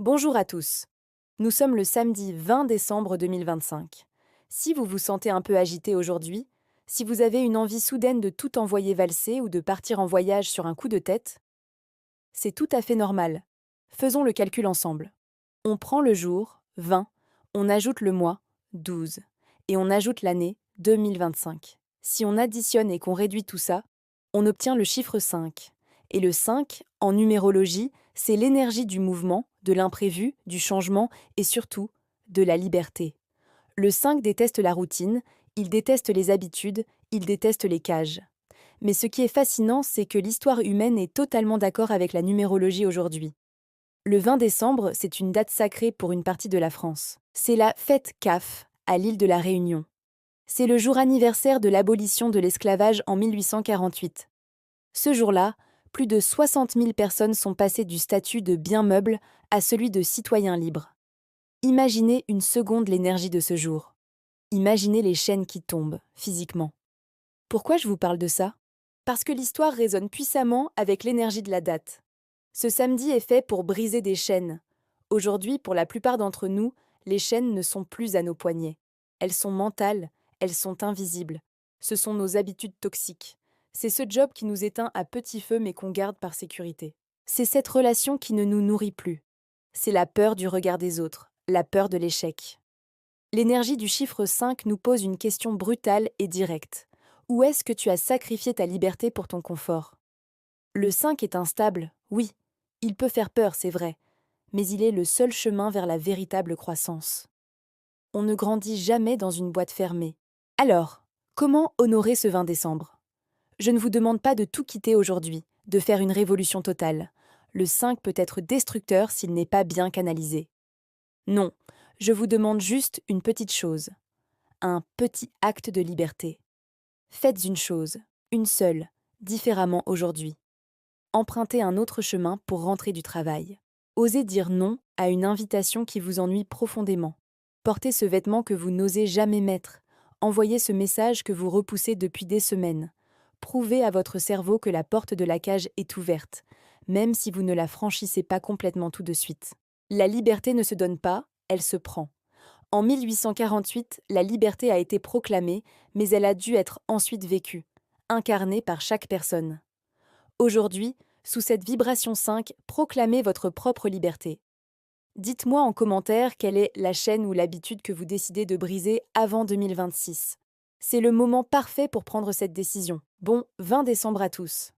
Bonjour à tous. Nous sommes le samedi 20 décembre 2025. Si vous vous sentez un peu agité aujourd'hui, si vous avez une envie soudaine de tout envoyer valser ou de partir en voyage sur un coup de tête, c'est tout à fait normal. Faisons le calcul ensemble. On prend le jour, 20, on ajoute le mois, 12, et on ajoute l'année, 2025. Si on additionne et qu'on réduit tout ça, on obtient le chiffre 5. Et le 5, en numérologie, c'est l'énergie du mouvement, de l'imprévu, du changement et surtout de la liberté. Le 5 déteste la routine, il déteste les habitudes, il déteste les cages. Mais ce qui est fascinant, c'est que l'histoire humaine est totalement d'accord avec la numérologie aujourd'hui. Le 20 décembre, c'est une date sacrée pour une partie de la France. C'est la fête CAF, à l'île de la Réunion. C'est le jour anniversaire de l'abolition de l'esclavage en 1848. Ce jour-là, plus de 60 000 personnes sont passées du statut de bien meuble à celui de citoyen libre. Imaginez une seconde l'énergie de ce jour. Imaginez les chaînes qui tombent, physiquement. Pourquoi je vous parle de ça? Parce que l'histoire résonne puissamment avec l'énergie de la date. Ce samedi est fait pour briser des chaînes. Aujourd'hui, pour la plupart d'entre nous, les chaînes ne sont plus à nos poignets. Elles sont mentales, elles sont invisibles. Ce sont nos habitudes toxiques. C'est ce job qui nous éteint à petit feu mais qu'on garde par sécurité. C'est cette relation qui ne nous nourrit plus. C'est la peur du regard des autres, la peur de l'échec. L'énergie du chiffre 5 nous pose une question brutale et directe. Où est-ce que tu as sacrifié ta liberté pour ton confort? Le 5 est instable, oui. Il peut faire peur, c'est vrai, mais il est le seul chemin vers la véritable croissance. On ne grandit jamais dans une boîte fermée. Alors, comment honorer ce 20 décembre? Je ne vous demande pas de tout quitter aujourd'hui, de faire une révolution totale. Le 5 peut être destructeur s'il n'est pas bien canalisé. Non, je vous demande juste une petite chose, un petit acte de liberté. Faites une chose, une seule, différemment aujourd'hui. Empruntez un autre chemin pour rentrer du travail. Osez dire non à une invitation qui vous ennuie profondément. Portez ce vêtement que vous n'osez jamais mettre. Envoyez ce message que vous repoussez depuis des semaines. Prouvez à votre cerveau que la porte de la cage est ouverte, même si vous ne la franchissez pas complètement tout de suite. La liberté ne se donne pas, elle se prend. En 1848, la liberté a été proclamée, mais elle a dû être ensuite vécue, incarnée par chaque personne. Aujourd'hui, sous cette vibration 5, proclamez votre propre liberté. Dites-moi en commentaire quelle est la chaîne ou l'habitude que vous décidez de briser avant 2026. C'est le moment parfait pour prendre cette décision. Bon 20 décembre à tous.